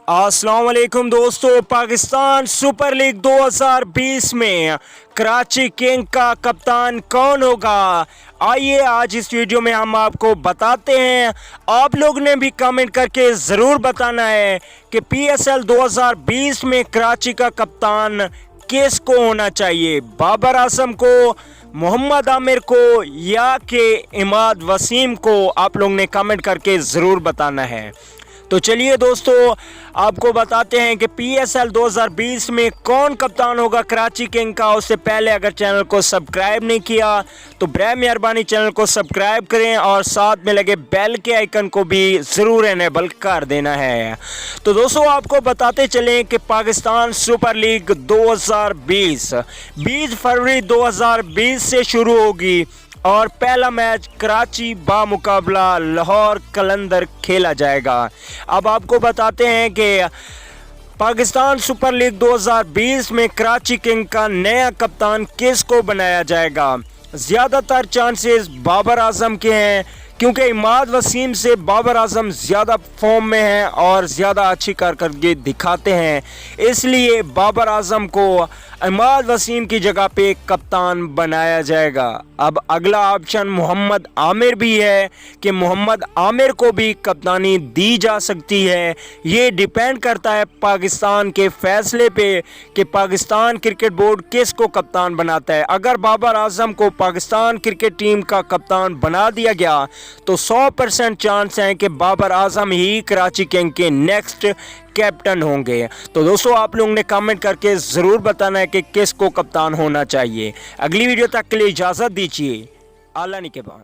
अस्सलाम वालेकुम दोस्तों, पाकिस्तान सुपर लीग 2020 में कराची किंग का कप्तान कौन होगा, आइए आज इस वीडियो में हम आपको बताते हैं। आप लोग ने भी कमेंट करके ज़रूर बताना है कि PSL 2020 में कराची का कप्तान किसको होना चाहिए, बाबर आजम को, मोहम्मद आमिर को या कि इमाद वसीम को। आप लोग ने कमेंट करके ज़रूर बताना है। तो चलिए दोस्तों, आपको बताते हैं कि PSL 2020 में कौन कप्तान होगा कराची किंग का। उससे पहले अगर चैनल को सब्सक्राइब नहीं किया तो बराए मेहरबानी चैनल को सब्सक्राइब करें और साथ में लगे बेल के आइकन को भी ज़रूर इनेबल कर देना है। तो दोस्तों, आपको बताते चलें कि पाकिस्तान सुपर लीग 2020 20 फरवरी 2020 से शुरू होगी और पहला मैच कराची बामुकाबला लाहौर कलंदर खेला जाएगा। अब आपको बताते हैं कि पाकिस्तान सुपर लीग 2020 में कराची किंग का नया कप्तान किसको बनाया जाएगा। ज़्यादातर चांसेस बाबर आजम के हैं, क्योंकि इमाद वसीम से बाबर आजम ज़्यादा फॉर्म में हैं और ज़्यादा अच्छी कारकर्दगी दिखाते हैं, इसलिए बाबर आजम को इमाद वसीम की जगह पे कप्तान बनाया जाएगा। अब अगला ऑप्शन मोहम्मद आमिर भी है कि मोहम्मद आमिर को भी कप्तानी दी जा सकती है। ये डिपेंड करता है पाकिस्तान के फैसले पे कि पाकिस्तान क्रिकेट बोर्ड किसको कप्तान बनाता है। अगर बाबर आजम को पाकिस्तान क्रिकेट टीम का कप्तान बना दिया गया तो 100% चांस हैं कि बाबर आजम ही कराची किंग के नेक्स्ट कैप्टन होंगे। तो दोस्तों, आप लोगों ने कमेंट करके ज़रूर बताना है कि किसको कप्तान होना चाहिए। अगली वीडियो तक के लिए इजाज़त दीजिए। अल्लाह निगहबान।